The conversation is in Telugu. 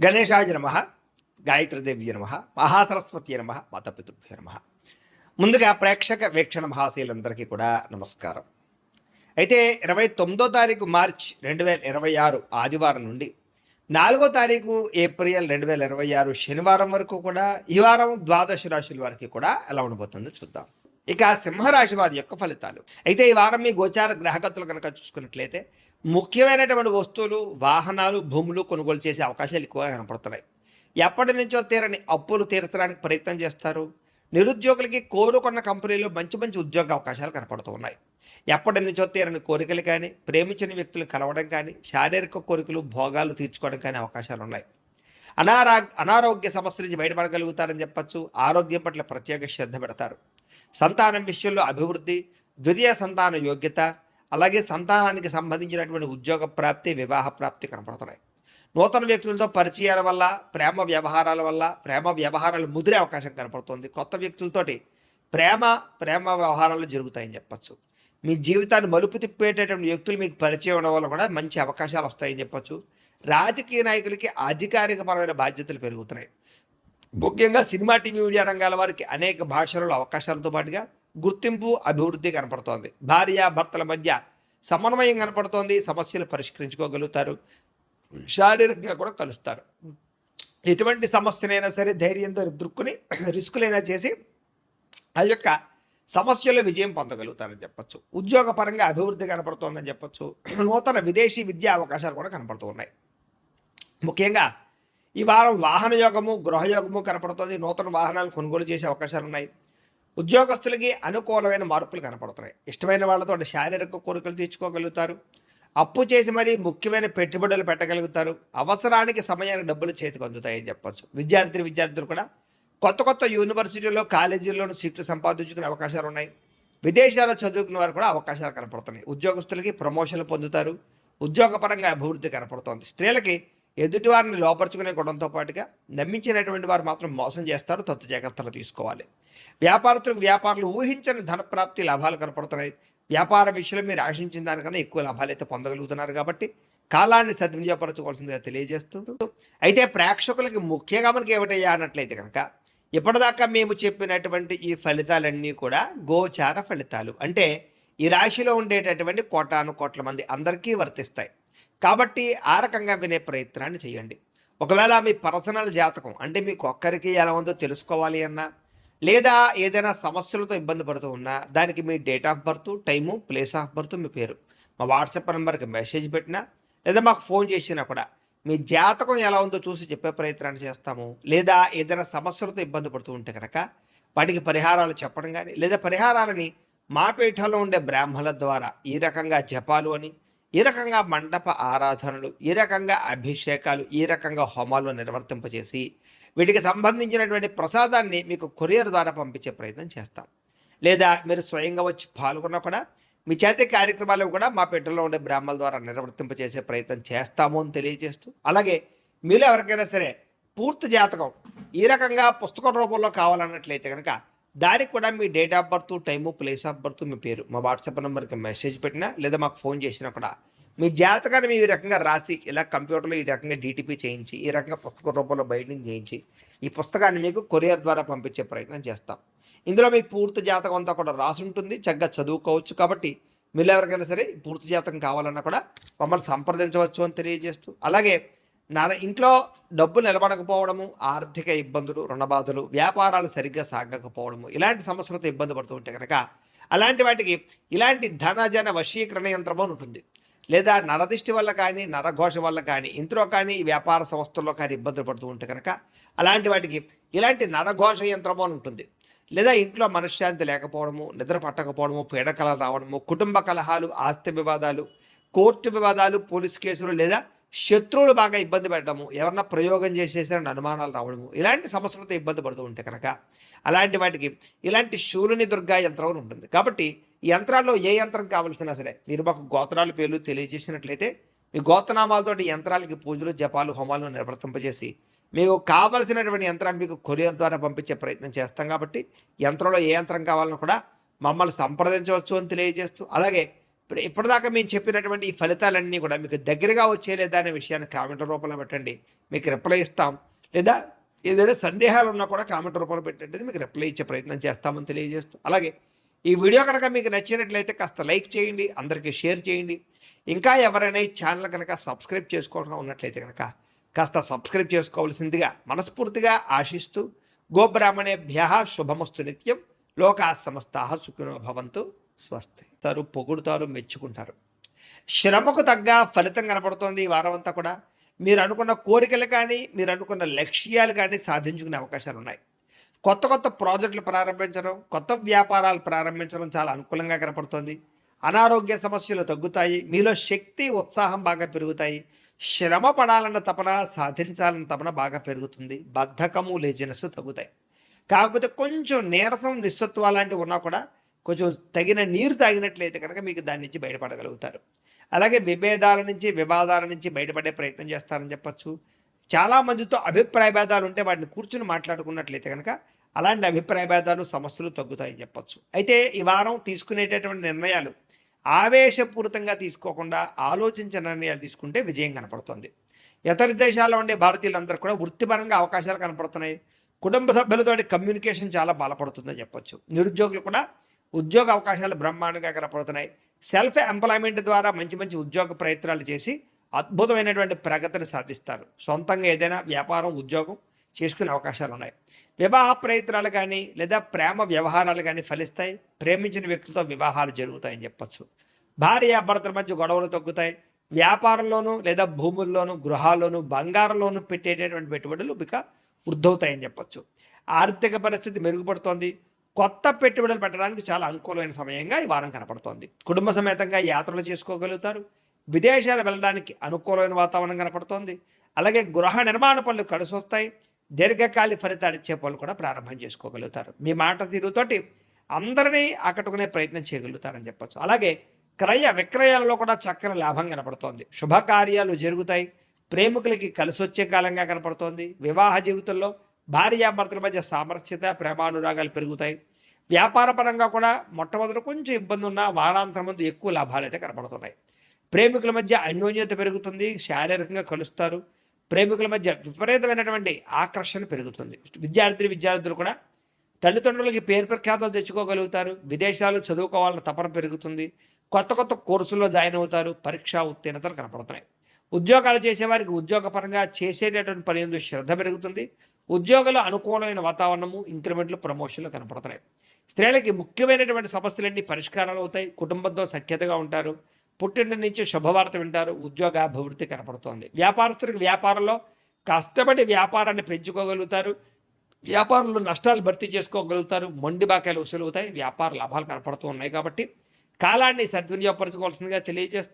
గణేశాయ నమః, గాయత్రీదేవ్య నమః, మహాసరస్వతి నమః, మాతాపితృభ్యో నమః. ముందుగా ప్రేక్షక వీక్షణ మహాశయులందరికీ కూడా నమస్కారం. అయితే 29వ తారీఖు మార్చ్ 2026 ఆదివారం నుండి 4వ తారీఖు ఏప్రిల్ 2026 శనివారం వరకు కూడా ఈ వారం ద్వాదశ రాశుల వారికి కూడా ఎలా ఉండబోతుందో చూద్దాం. ఇక సింహరాశి వారి యొక్క ఫలితాలు. అయితే ఈ వారం మీ గోచార గ్రహగతులు కనుక చూసుకున్నట్లయితే ముఖ్యమైనటువంటి వస్తువులు, వాహనాలు, భూములు కొనుగోలు చేసే అవకాశాలు ఎక్కువగా కనపడుతున్నాయి. ఎప్పటి నుంచో తీరని అప్పులు తీర్చడానికి ప్రయత్నం చేస్తారు. నిరుద్యోగులకి కోరుకున్న కంపెనీలో మంచి మంచి ఉద్యోగ అవకాశాలు కనపడుతూ ఉన్నాయి. ఎప్పటి నుంచో తీరని కోరికలు కానీ, ప్రేమించిన వ్యక్తులు కలవడం కానీ, శారీరక కోరికలు, భోగాలు తీర్చుకోవడం కానీ అవకాశాలు ఉన్నాయి. అనారోగ్య సమస్యల నుంచి బయటపడగలుగుతారని చెప్పచ్చు. ఆరోగ్యం పట్ల ప్రత్యేక శ్రద్ధ పెడతారు. సంతానం విషయంలో అభివృద్ధి, ద్వితీయ సంతాన యోగ్యత, అలాగే సంతానానికి సంబంధించినటువంటి ఉద్యోగ ప్రాప్తి, వివాహ ప్రాప్తి కనపడుతున్నాయి. నూతన వ్యక్తులతో పరిచయాల వల్ల, ప్రేమ వ్యవహారాలు ముదిరే అవకాశం కనపడుతుంది. కొత్త వ్యక్తులతోటి ప్రేమ వ్యవహారాలు జరుగుతాయని చెప్పచ్చు. మీ జీవితాన్ని మలుపు తిప్పేటటువంటి వ్యక్తులు మీకు పరిచయం అవడం వల్ల కూడా మంచి అవకాశాలు వస్తాయని చెప్పచ్చు. రాజకీయ నాయకులకి అధికారికపరమైన బాధ్యతలు పెరుగుతున్నాయి. ముఖ్యంగా సినిమా, టీవీ, మీడియా రంగాల వారికి అనేక భాషలలో అవకాశాలతో పాటుగా గుర్తింపు, అభివృద్ధి కనపడుతోంది. భార్య భర్తల మధ్య సమన్వయం కనపడుతోంది. సమస్యలు పరిష్కరించుకోగలుగుతారు. శారీరకంగా కూడా కలుస్తారు. ఎటువంటి సమస్యనైనా సరే ధైర్యంతో ఎదుర్కొని రిస్కులైనా చేసి ఆ యొక్క సమస్యలో విజయం పొందగలుగుతారని చెప్పచ్చు. ఉద్యోగపరంగా అభివృద్ధి కనపడుతోందని చెప్పచ్చు. నూతన విదేశీ విద్యా అవకాశాలు కూడా కనపడుతూ ఉన్నాయి. ముఖ్యంగా ఈ వారం వాహన యోగము, గృహయోగము కనపడుతుంది. నూతన వాహనాలు కొనుగోలు చేసే అవకాశాలు ఉన్నాయి. ఉద్యోగస్తులకి అనుకూలమైన మార్పులు కనపడుతున్నాయి. ఇష్టమైన వాళ్ళతో శారీరక కోరికలు తీర్చుకోగలుగుతారు. అప్పు చేసి మరీ ముఖ్యమైన పెట్టుబడులు పెట్టగలుగుతారు. అవసరానికి సమయానికి డబ్బులు చేతికి అందుతాయని చెప్పచ్చు. విద్యార్థులు కూడా కొత్త యూనివర్సిటీల్లో, కాలేజీల్లోనూ సీట్లు సంపాదించుకునే అవకాశాలు ఉన్నాయి. విదేశాల్లో చదువుకునే వారు కూడా అవకాశాలు కనపడుతున్నాయి. ఉద్యోగస్తులకి ప్రమోషన్లు పొందుతారు. ఉద్యోగపరంగా అభివృద్ధి కనపడుతోంది. స్త్రీలకి ఎదుటివారిని లోపరుచుకునే గుణంతో పాటుగా నమ్మించినటువంటి వారు మాత్రం మోసం చేస్తారు. తొత్తు జాగ్రత్తలు తీసుకోవాలి. వ్యాపారస్తులకు వ్యాపారులు ఊహించని ధనప్రాప్తి, లాభాలు కనపడుతున్నాయి. వ్యాపార విషయంలో మీరు ఆశించిన దానికన్నా ఎక్కువ లాభాలు అయితే పొందగలుగుతున్నారు. కాబట్టి కాలాన్ని సద్వినియోగపరచుకోవాల్సిందిగా తెలియజేస్తూ, అయితే ప్రేక్షకులకి ముఖ్యంగా మనకి ఏమిటయ్యా అన్నట్లయితే కనుక ఇప్పటిదాకా మేము చెప్పినటువంటి ఈ ఫలితాలన్నీ కూడా గోచార ఫలితాలు. అంటే ఈ రాశిలో ఉండేటటువంటి కోట్ల మంది అందరికీ వర్తిస్తాయి. కాబట్టి ఆ రకంగా వినే ప్రయత్నాన్ని చేయండి. ఒకవేళ మీ పర్సనల్ జాతకం అంటే మీకు ఒక్కరికి ఎలా ఉందో తెలుసుకోవాలి అన్నా, లేదా ఏదైనా సమస్యలతో ఇబ్బంది పడుతూ ఉన్నా, దానికి మీ date of birth, time, place of birth, మీ పేరు మా వాట్సాప్ నెంబర్కి మెసేజ్ పెట్టినా, లేదా మాకు ఫోన్ చేసినా కూడా మీ జాతకం ఎలా ఉందో చూసి చెప్పే ప్రయత్నాన్ని చేస్తాము. లేదా ఏదైనా సమస్యలతో ఇబ్బంది పడుతూ ఉంటే కనుక వాటికి పరిహారాలు చెప్పడం కానీ, లేదా పరిహారాలని మా పీఠంలో ఉండే బ్రాహ్మణుల ద్వారా ఈ రకంగా జపాలు అని, ఈ రకంగా మండప ఆరాధనలు, ఈ రకంగా అభిషేకాలు, ఈ రకంగా హోమాలు నిర్వర్తింపజేసి వీటికి సంబంధించినటువంటి ప్రసాదాన్ని మీకు కొరియర్ ద్వారా పంపించే ప్రయత్నం చేస్తాం. లేదా మీరు స్వయంగా వచ్చి పాల్గొన్నా కూడా మీ చేతి కార్యక్రమాలు కూడా మా పెట్టెలో ఉండే బ్రాహ్మణుల ద్వారా నిర్వర్తింపజేసే ప్రయత్నం చేస్తాము అని తెలియజేస్తూ, అలాగే మీలో ఎవరికైనా సరే పూర్తి జాతకం ఈ రకంగా పుస్తకం రూపంలో కావాలన్నట్లయితే కనుక దానికి కూడా మీ date of birth, time, place of birth, మీ పేరు మా వాట్సాప్ నెంబర్కి మెసేజ్ పెట్టినా, లేదా మాకు ఫోన్ చేసినా కూడా మీ జాతకాన్ని మీ ఈ రకంగా రాసి ఇలా కంప్యూటర్లో ఈ రకంగా డీటీపీ చేయించి, ఈ రకంగా పుస్తక రూపంలో బైండింగ్ చేయించి ఈ పుస్తకాన్ని మీకు కొరియర్ ద్వారా పంపించే ప్రయత్నం చేస్తాం. ఇందులో మీ పూర్తి జాతకం అంతా కూడా రాసి ఉంటుంది. చక్కగా చదువుకోవచ్చు. కాబట్టి మీరు ఎవరికైనా సరే పూర్తి జాతకం కావాలన్నా కూడా మమ్మల్ని సంప్రదించవచ్చు అని తెలియజేస్తూ, అలాగే ఇంట్లో డబ్బు నిలబడకపోవడము, ఆర్థిక ఇబ్బందులు, రుణబాధలు, వ్యాపారాలు సరిగ్గా సాగకపోవడము, ఇలాంటి సమస్యలతో ఇబ్బంది పడుతూ ఉంటే కనుక అలాంటి వాటికి ఇలాంటి ధనజన వశీకరణ యంత్రం అని ఉంటుంది. లేదా నరదిష్టి వల్ల కానీ, నరఘోష వల్ల కానీ, ఇంట్లో కానీ, ఈ వ్యాపార సంస్థల్లో కానీ ఇబ్బందులు పడుతూ ఉంటే కనుక అలాంటి వాటికి ఇలాంటి నరఘోష యంత్రం అని ఉంటుంది. లేదా ఇంట్లో మనశ్శాంతి లేకపోవడము, నిద్ర పట్టకపోవడము, పీడకలలు రావడము, కుటుంబ కలహాలు, ఆస్తి వివాదాలు, కోర్టు వివాదాలు, పోలీస్ కేసులు, లేదా శత్రువులు బాగా ఇబ్బంది పెట్టడము, ఎవరన్నా ప్రయోగం చేసేసారని అనుమానాలు రావడము, ఇలాంటి సమస్యలతో ఇబ్బంది పడుతూ ఉంటే కనుక అలాంటి వాటికి ఇలాంటి శూలుని దుర్గా యంత్రం అని ఉంటుంది. కాబట్టి ఈ యంత్రాల్లో ఏ యంత్రం కావాల్సినా సరే మీరు మాకు గోత్రాల పేర్లు తెలియజేసినట్లయితే మీ గోత్రనామాలతోటి యంత్రాలకి పూజలు, జపాలు, హోమాలు నిర్వర్తింపజేసి మీకు కావలసినటువంటి యంత్రాన్ని మీకు కొరియర్ ద్వారా పంపించే ప్రయత్నం చేస్తాం. కాబట్టి యంత్రంలో ఏ యంత్రం కావాలన్నా కూడా మమ్మల్ని సంప్రదించవచ్చు అని తెలియజేస్తూ, అలాగే ఇప్పటిదాకా మేము చెప్పినటువంటి ఈ ఫలితాలన్నీ కూడా మీకు దగ్గరగా వచ్చే లేదా అనే విషయాన్ని కామెంట్ రూపంలో పెట్టండి, మీకు రిప్లై ఇస్తాం. లేదా ఏదైనా సందేహాలు ఉన్నా కూడా కామెంట్ రూపంలో పెట్టండి, మీకు రిప్లై ఇచ్చే ప్రయత్నం చేస్తామని తెలియజేస్తూ, అలాగే ఈ వీడియో కనుక మీకు నచ్చినట్లయితే కాస్త లైక్ చేయండి, అందరికీ షేర్ చేయండి. ఇంకా ఎవరైనా ఈ ఛానల్ కనుక సబ్స్క్రైబ్ చేసుకోవడం ఉన్నట్లయితే కనుక కాస్త సబ్స్క్రైబ్ చేసుకోవాల్సిందిగా మనస్ఫూర్తిగా ఆశిస్తూ, గోబ్రాహ్మణేభ్యః శుభమస్తు నిత్యం, లోకా సమస్తాః సుఖినో భవంతు, స్వస్తి. పొగుడుతారు, మెచ్చుకుంటారు. శ్రమకు తగ్గ ఫలితం కనపడుతోంది ఈ వారం అంతా కూడా. మీరు అనుకున్న కోరికలు కానీ, మీరు అనుకున్న లక్ష్యాలు కానీ సాధించుకునే అవకాశాలు ఉన్నాయి. కొత్త కొత్త ప్రాజెక్టులు ప్రారంభించడం, కొత్త వ్యాపారాలు ప్రారంభించడం చాలా అనుకూలంగా కనపడుతోంది. అనారోగ్య సమస్యలు తగ్గుతాయి, మీలో శక్తి ఉత్సాహం బాగా పెరుగుతాయి. శ్రమ పడాలన్న తపన, సాధించాలన్న తపన బాగా పెరుగుతుంది. బద్ధకము, లేజినెస్ తగ్గుతాయి. కాకపోతే కొంచెం నీరసం, నిస్సత్వ లాంటివి ఉన్నా కూడా కొంచెం తగిన నీరు తాగినట్లయితే కనుక మీకు దాని నుంచి బయటపడగలుగుతారు. అలాగే విభేదాల నుంచి, వివాదాల నుంచి బయటపడే ప్రయత్నం చేస్తారని చెప్పచ్చు. చాలామందితో అభిప్రాయ భేదాలు ఉంటే వాటిని కూర్చుని మాట్లాడుకున్నట్లయితే కనుక అలాంటి అభిప్రాయ భేదాలు, సమస్యలు తగ్గుతాయని చెప్పచ్చు. అయితే ఈ వారం తీసుకునేటటువంటి నిర్ణయాలు ఆవేశపూరితంగా తీసుకోకుండా ఆలోచించిన నిర్ణయాలు తీసుకుంటే విజయం కనపడుతుంది. ఇతర దేశాల్లో ఉండే భారతీయులందరూ కూడా వృత్తిపరంగా అవకాశాలు కనపడుతున్నాయి. కుటుంబ సభ్యులతోటి కమ్యూనికేషన్ చాలా బలపడుతుందని చెప్పొచ్చు. నిరుద్యోగులు కూడా ఉద్యోగ అవకాశాలు బ్రహ్మాండంగా కనపడుతున్నాయి. సెల్ఫ్ ఎంప్లాయ్మెంట్ ద్వారా మంచి మంచి ఉద్యోగ ప్రయత్నాలు చేసి అద్భుతమైనటువంటి ప్రగతిని సాధిస్తారు. సొంతంగా ఏదైనా వ్యాపారం, ఉద్యోగం చేసుకునే అవకాశాలు ఉన్నాయి. వివాహ ప్రయత్నాలు కానీ లేదా ప్రేమ వ్యవహారాలు కానీ ఫలిస్తాయి. ప్రేమించిన వ్యక్తులతో వివాహాలు జరుగుతాయని చెప్పచ్చు. భార్యాభర్తల మధ్య గొడవలు తగ్గుతాయి. వ్యాపారంలోనూ లేదా భూముల్లోనూ, గృహాల్లోనూ, బంగారంలోనూ పెట్టేటటువంటి పెట్టుబడులు ఇక వృద్ధవుతాయని చెప్పచ్చు. ఆర్థిక పరిస్థితి మెరుగుపడుతోంది. కొత్త పెట్టుబడులు పెట్టడానికి చాలా అనుకూలమైన సమయంగా ఈ వారం కనపడుతోంది. కుటుంబ సమేతంగా యాత్రలు చేసుకోగలుగుతారు. విదేశాలు వెళ్ళడానికి అనుకూలమైన వాతావరణం కనపడుతోంది. అలాగే గృహ నిర్మాణ పనులు కలిసి వస్తాయి. దీర్ఘకాలిక ఫలితాలు ఇచ్చే పనులు కూడా ప్రారంభం చేసుకోగలుగుతారు. మీ మాట తీరుతోటి అందరినీ ఆకట్టుకునే ప్రయత్నం చేయగలుగుతారని చెప్పచ్చు. అలాగే క్రయ విక్రయాలలో కూడా చక్కని లాభం కనపడుతోంది. శుభకార్యాలు జరుగుతాయి. ప్రేమికులకి కలిసి వచ్చే కాలంగా కనపడుతోంది. వివాహ జీవితంలో భార్యాభర్తల మధ్య సామరస్యత, ప్రేమానురాగాలు పెరుగుతాయి. వ్యాపార పరంగా కూడా మొట్టమొదటి కొంచెం ఇబ్బంది ఉన్నా వారాంతరం ముందు ఎక్కువ లాభాలు అయితే కనపడుతున్నాయి. ప్రేమికుల మధ్య అన్యోన్యత పెరుగుతుంది. శారీరకంగా కలుస్తారు. ప్రేమికుల మధ్య విపరీతమైనటువంటి ఆకర్షణ పెరుగుతుంది. విద్యార్థులు కూడా తల్లిదండ్రులకి పేరు ప్రఖ్యాతలు తెచ్చుకోగలుగుతారు. విదేశాలు చదువుకోవాలన్న తపన పెరుగుతుంది. కొత్త కొత్త కోర్సుల్లో జాయిన్ అవుతారు. పరీక్షా ఉత్తీర్ణతలు కనపడుతున్నాయి. ఉద్యోగాలు చేసేవారికి ఉద్యోగపరంగా చేసేటటువంటి పని యందు శ్రద్ధ పెరుగుతుంది. ఉద్యోగాలు అనుకూలమైన వాతావరణము, ఇంక్రిమెంట్లు, ప్రమోషన్లు కనపడుతున్నాయి. స్త్రీలకి ముఖ్యమైనటువంటి సమస్యలన్నీ పరిష్కారాలు అవుతాయి. కుటుంబంతో సఖ్యతగా ఉంటారు. పుట్టింటి నుంచి శుభవార్త వింటారు. ఉద్యోగాభివృద్ధి కనపడుతోంది. వ్యాపారస్తులకు వ్యాపారంలో కష్టపడి వ్యాపారాన్ని పెంచుకోగలుగుతారు. వ్యాపారంలో నష్టాలు భర్తీ చేసుకోగలుగుతారు. మొండి బాకాయలు వసూలు అవుతాయి. వ్యాపార లాభాలు కనపడుతూ ఉన్నాయి. కాబట్టి కాలాన్ని సద్వినియోగపరచుకోవాల్సిందిగా తెలియజేస్తారు.